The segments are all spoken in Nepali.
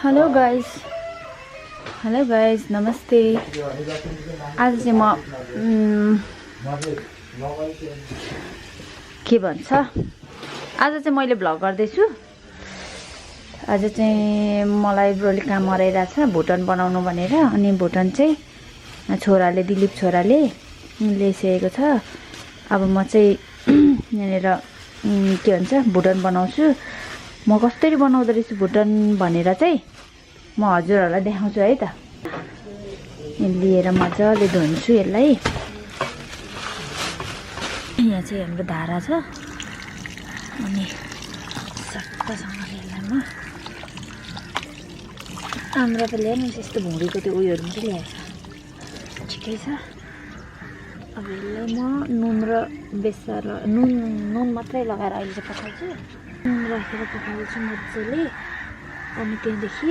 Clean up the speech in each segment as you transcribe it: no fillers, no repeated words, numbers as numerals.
हेलो गाइस नमस्ते। आज चाहिँ म के भन्छ आज चाहिँ मैले भ्लग गर्दैछु। आज चाहिँ मलाई ब्रोले काम गराइरहेछ भुटन बनाउनु भनेर। अनि भुटन चाहिँ छोराले दिलीप छोराले ल्याइसकेको छ। अब म चाहिँ यहाँनिर के भन्छ भुटन बनाउँछु। म कसरी बनाउँदो रहेछु भुटन भनेर चाहिँ म हजुरहरूलाई देखाउँछु है त। लिएर मजाले धुन्छु यसलाई। यहाँ चाहिँ हाम्रो धारा छ अनि सट्टासँगले यसलाई म आम्रा त ल्याएन यस्तो भुँडीको त्यो उयोहरू मात्रै ल्याएछ। ठिकै छ। अब यसलाई म नुन र बेसार नुन मात्रै लगाएर अहिले चाहिँ पकाउँछु। नुन राखेर पकाउँछु मजाले। अनि त्यहाँदेखि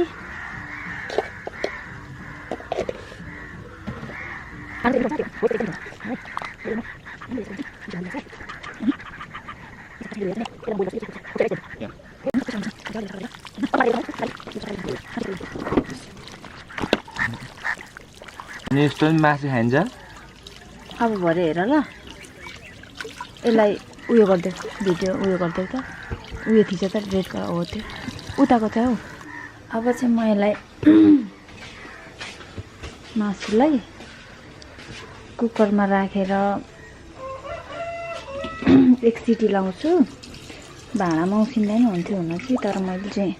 यस्तो मासु खान्छ। अब भरे हेर ल यसलाई उयो गर्दै भिडियो उयो गर्दै त उयो थिच त रेड कलर हो त्यो उताको छ हौ। अब चाहिँ म यसलाई मासुलाई कुकरमा राखेर एक सिटी लाउँछु। भाँडामा उसिन्दैन हुन्थ्यो हुन कि तर मैले चाहिँ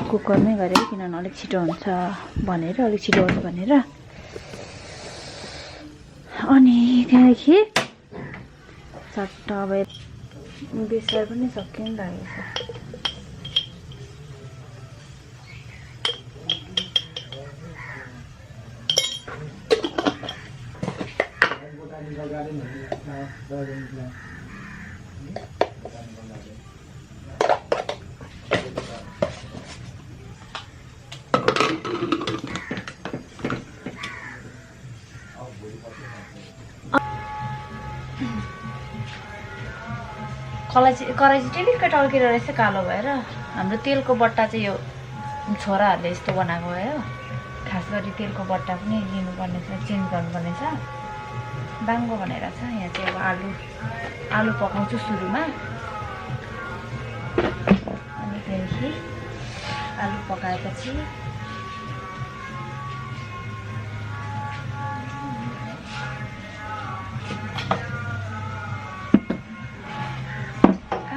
कुकरमै गरेँ किनभने अलिक छिटो हुन्छ भनेर अलिक छिटो हुन्छ भनेर। अनि त्यहाँदेखि चट्ट अब बेसार पनि सकिन लागेको छ। कराई चाहिँ टिलिक्कै टल्किएर रहेछ कालो भएर। हाम्रो तेलको बट्टा चाहिँ यो छोराहरूले यस्तो बनाएको भयो। खास गरी तेलको बट्टा पनि लिनुपर्ने छ चेन्ज गर्नुपर्ने छ। बाङ्गो भनेर छ। यहाँ चाहिँ अब आलु पकाउँछु सुरुमा। अनि त्यहाँदेखि आलु पकाएपछि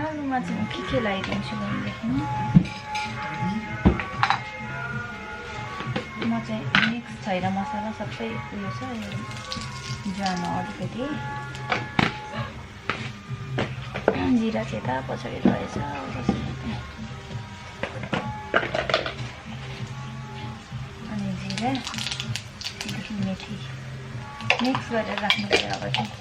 आलुमा चाहिँ म के लगाइदिन्छु भनेदेखि म चाहिँ मिक्स छैन मसला सबै उयो छ। ज्वानो अलिकति जिरा चाहिँ त पछाडि रहेछ। अनि जिरा त्यहाँदेखि मेथी मिक्स गरेर राख्नु पर्यो। अब चाहिँ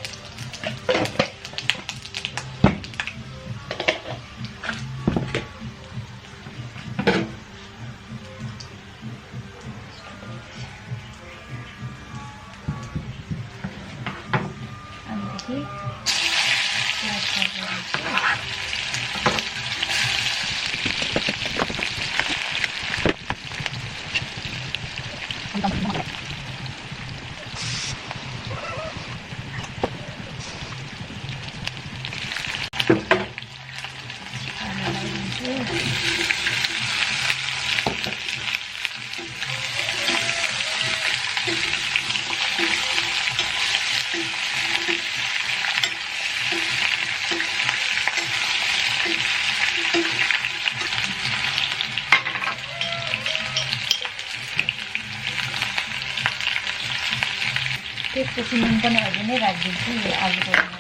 त्यसपछि नुन पनि अहिले नै राखिदिन्छु यो आलुको चाहिँ।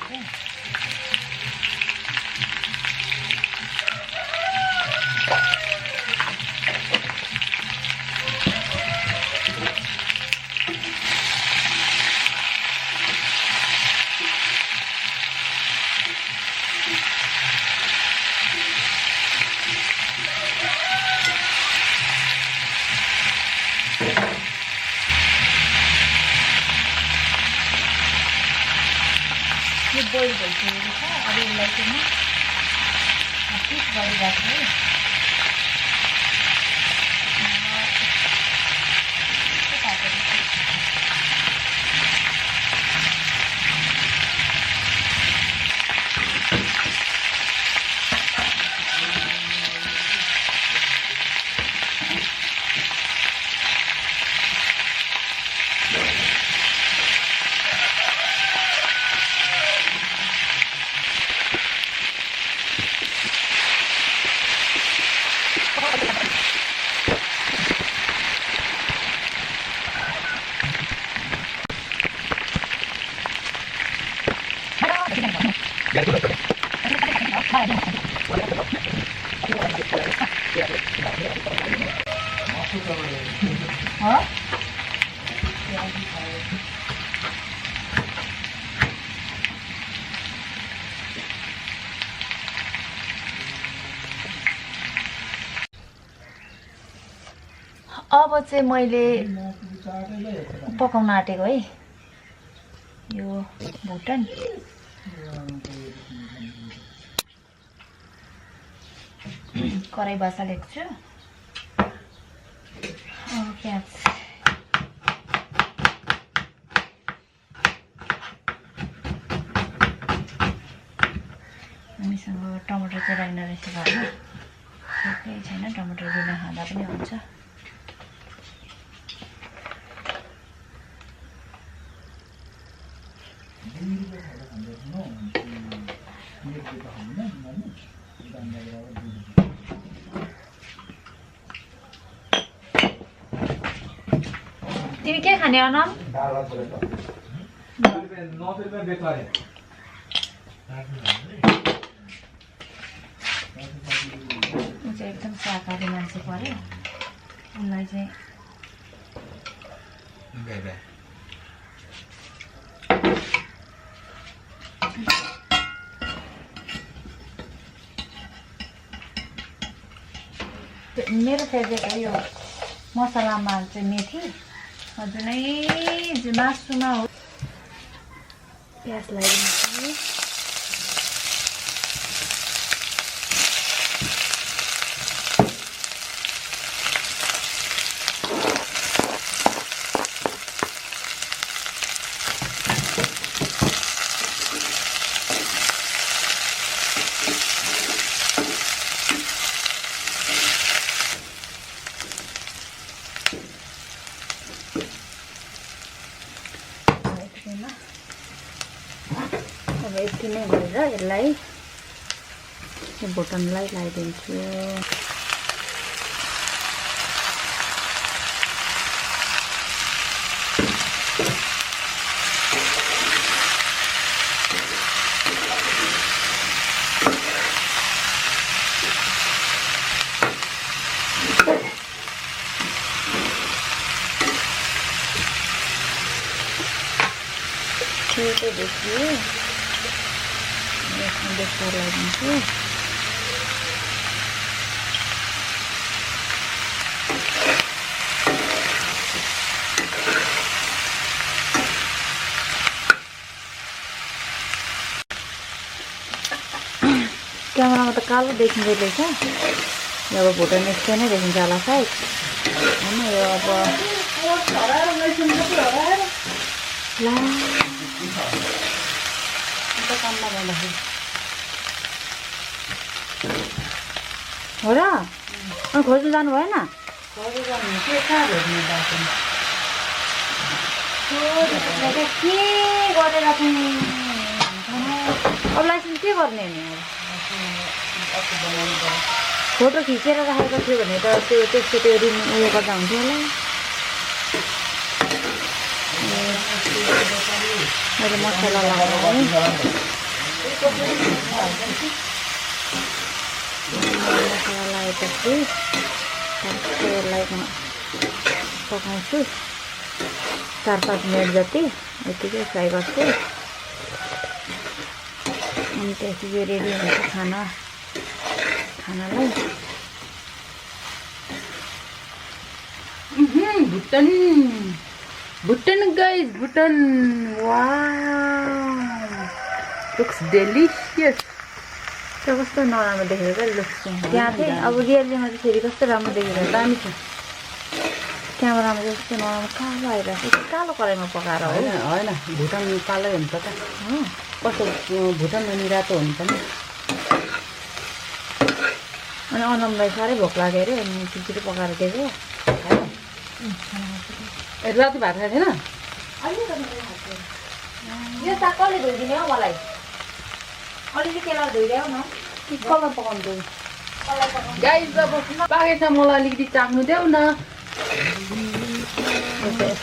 यो बोइल भइसकेको छ। अब यसलाई चाहिँ म पिस गरिराख्छु है। हो अब चाहिँ मैले पकाउन आँटेको है यो भुटन कराई बसालेको छु प्याज हामीसँग टमाटर चाहिँ राख्न रहेछ घरमा केही छैन टमाटर बिना खाँदा पनि हुन्छ तिमी के खाने अनम एकदम शाकाहारी मान्छे पर्यो उनलाई चाहिँ मेरो फेभरेट हो यो मसलामा चाहिँ मेथी जुनै मासुमा हो प्याज लगाइदिन्छु अब यति नै गरेर यसलाई भुटनलाई लगाइदिन्छु देखिए बेकार लगाइदिन्छु क्यामेरामा त कालो देखिँदै रहेछ यो अब भुटन यस्तो नै देखिन्छ होला सायद होइन यो अब ला काममा जाँदाखेरि हो र अनि खोज्नु जानु भएन के गरेर चाहिँ अब लाइसेन्स के गर्ने नि फोटो खिचेर राखेको थियो भने त त्यसको त्यो रिन उयो गर्दा हुन्थ्यो होला मैले मसला लगाएँ मसला लगाएपछि यसलाई पकाउँछु 4-5 मिनट जति यतिकै फ्राई गर्छु अनि त्यसपछि यो रेडी हुन्छ खानालाई भुटन guys, भुटन wow looks delicious त्यो कस्तो नराम्रो देखेको क्या लुक्स त्यहाँ चाहिँ अब रियलीमा चाहिँ फेरि कस्तो राम्रो देखेको दामी छ क्यामेरामा चाहिँ कस्तो नराम्रो कालो आइरहेको छ कालो कराईमा पकाएर हो होइन भुटन कालै हुन्छ त कस्तो भुटन अनि रातो हुन्छ नि अनि अनमलाई साह्रै भोक लाग्यो अरे अनि छिटो पकाएर दिएको राति भात खाएको थिएन यो साग कसले धोइदिने हौ मलाई अलिकति त्यसलाई धोइदेऊ न कि कसलाई पकाउनु गाइस अब पाकेछ मलाई अलिकति चाख्नु देऊ न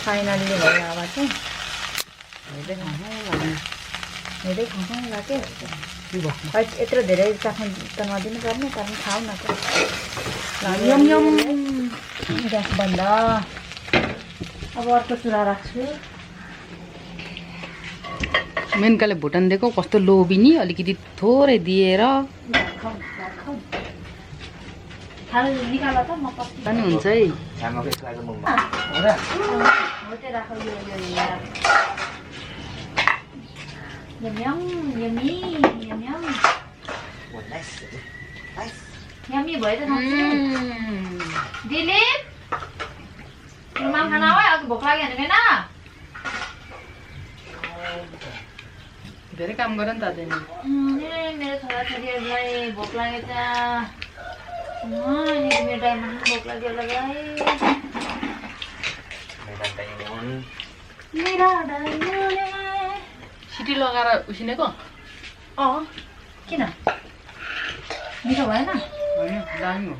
फाइनली भयो अब चाहिँ हेर्दै खाउँ लाग्यो यत्रो धेरै चाख्नु त नदिनु पर्ने तर पनि खाऊ न यम यम ग्यास बन्द अब अर्को चुला राख्छु मेनकाले भुटान दिएको कस्तो लोभी नि अलिकति थोरै दिएर थाल निकाल त म पनि हुन्छ है होते राखौ यो यम यमी यम यमी भयो त दिलीप रुमाल खाना हो अघि भोक लाग्यो भने हैन धेरै काम गर नि त मेरो छोराछोरीहरूलाई भोक लाग्यो त मेरो टाइममा भोक लाग्यो सिटी लगाएर उसिनेको किन मिठो भएन होइन दामी हो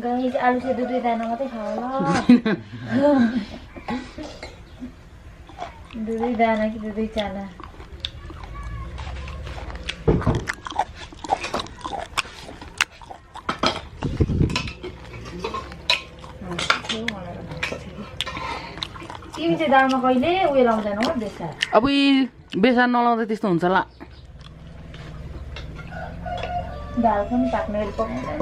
गाइस आलु चाहिँ दुई दाना मात्रै खाऊ ल दुई दाना कि दुई चाना तिमी चाहिँ दालमा कहिले उयो लाउँदैनौ हो बेसार अब बेसार नलाउँदा त्यस्तो हुन्छ होला दाल पनि पाक्ने गरी पकाउँदैन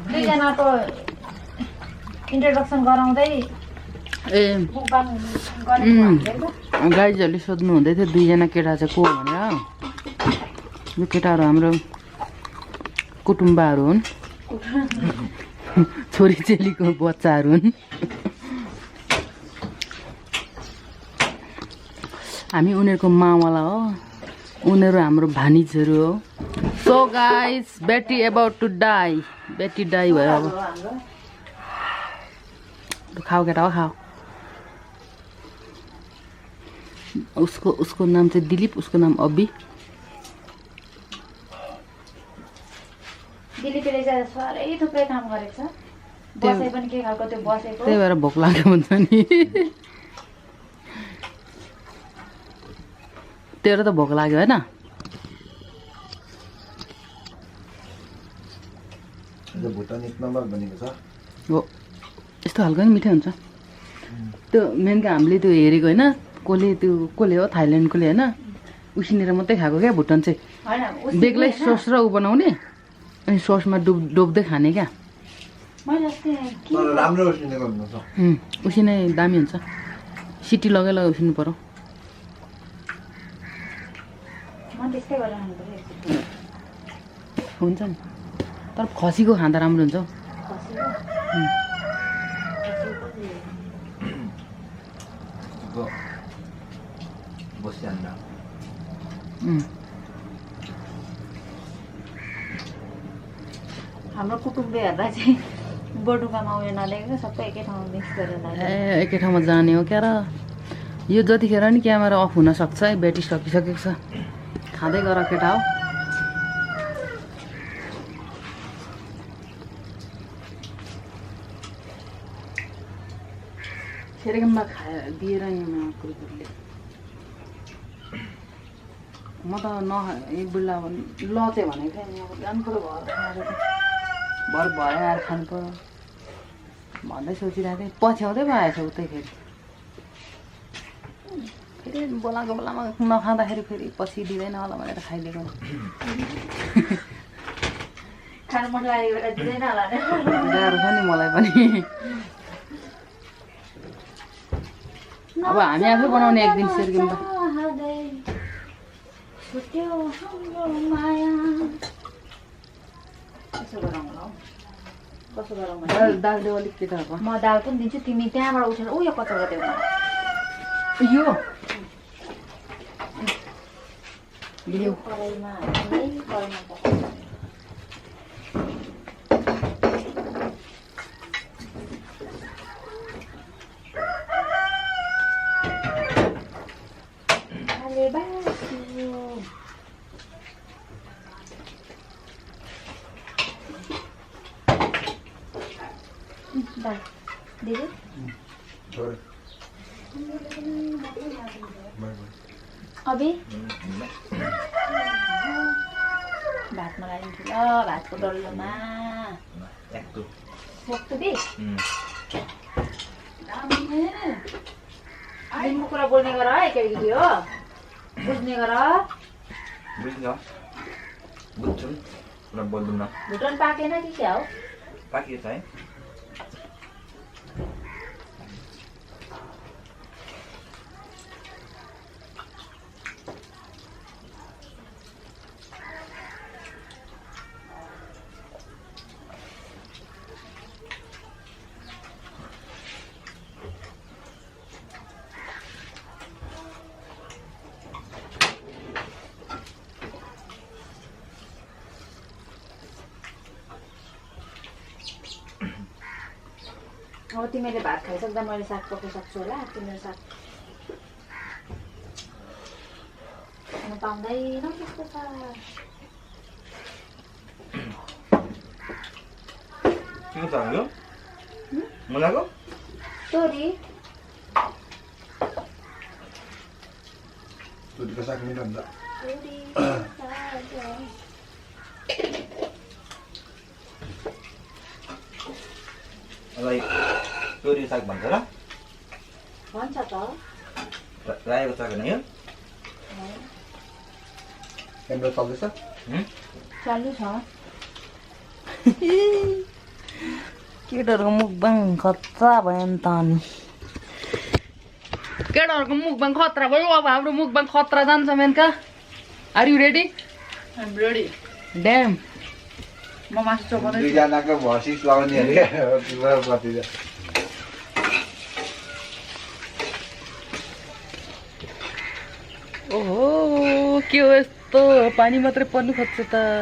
दुईजनाको इन्ट्रोडक्सन गराउँदै mukbang गरेको गाइजहरूले सोध्नु हुँदै थियो दुईजना केटा चाहिँ को भनेर यो केटाहरू हाम्रो कुटुम्बाहरू हुन् छोरी चेलीको बच्चाहरू हुन् हामी उनीहरूको मावाला हो उनीहरू हाम्रो भानिजहरू हो सो गाइज बेटी एबाउट टु डाई बेटी डाई भयो अब खाऊ केटा हो खाऊ उसको नाम चाहिँ दिलीप उसको नाम अब्बी दिलीपले चाहिँ साह्रै थुप्रै काम गरेको छ बसाइ पनि के खालको त्यो बसेको त्यही भएर भोक लाग्यो भन्छ नि तेरो त भोक लाग्यो होइन भुटान 1 नम्बर बनेको छ हो यस्तो खालको नि मिठै हुन्छ त्यो मेनका हामीले त्यो हेरेको होइन कसले हो थाइल्यान्डकोले होइन उसिनेर मात्रै खाएको क्या भुटान चाहिँ बेग्लै सस र ऊ बनाउने अनि ससमा डुब्दै खाने क्या राम्रो उसिनेको हुन्छ उसिने दामी हुन्छ सिटी लगाइ उसिन्नु पर्यो हुन्छ नि तर खसीको खाँदा राम्रो हुन्छ हौ हाम्रो कुटुम्बे हेर्दा चाहिँ बटुकामा उयो नलेखेको सबै एकै ठाउँमा मिक्स गरेर एकै ठाउँमा जाने हो क्या र यो जतिखेर नि क्यामेरा अफ हुन सक्छ है ब्याट्री सकिसकेको छ खाँदै गर केटा हो सेरेगममा दिएर यहाँ कुकुरले म त बुढ्ला ल चाहिँ भनेको थिएँ नि अब जानु पऱ्यो भर भरे आएर खानु पऱ्यो भन्दै सोचिरहेको थिएँ पछ्याउँदै भएछ उतै फेरि बोलाएको बेलामा नखाँदाखेरि फेरि पछि दिँदैन होला भनेर खाइदिएको खानु मन लागेको बेला दिँदैन होला गाह्रो छ नि मलाई पनि अब हामी आफै बनाउने एक दिन सेर्किम त दाल देऊ अलिक केटाहरूको म दाल पनि दिन्छु तिमी त्यहाँबाट उठेर उयो कचौडा देऊ यो कराईमा दाल दिदी छोड अबे भात लगाइदिन्छु ल भातको डल्लोमा सक्छु दि दिनको कुरा बोल्ने गर है केटी हो बुझ्ने गर बुझ्छ बुझ्छु पुरा बोल्दैनौँ न भुटन पाकेन कि क्या हो पाकियो छ है अब तिमीले भात खाइसक्दा मैले साग पकाइसक्छु होला तिमीले साग खान पाउँदैन कस्तो छ के छ यो मुलाको तोरी तोरीको साग मिठो हुन्छ तोरी साग भन्छ र भन्छ त रायोको साग होइन यो राम्रो चल्दैछ चालु छ केटाहरूको मुखबाङ खतरा भयो नि त अनि केटाहरूको मुखबाङ खतरा भयो अब हाम्रो मुखबाङ खतरा जान्छ Menka are you ready ready damn म मासु चोपाउँदै दुईजनाको भसिस लगाउने अरे कति ओहो के हो यस्तो पानी मात्रै पर्नु खोज्छ त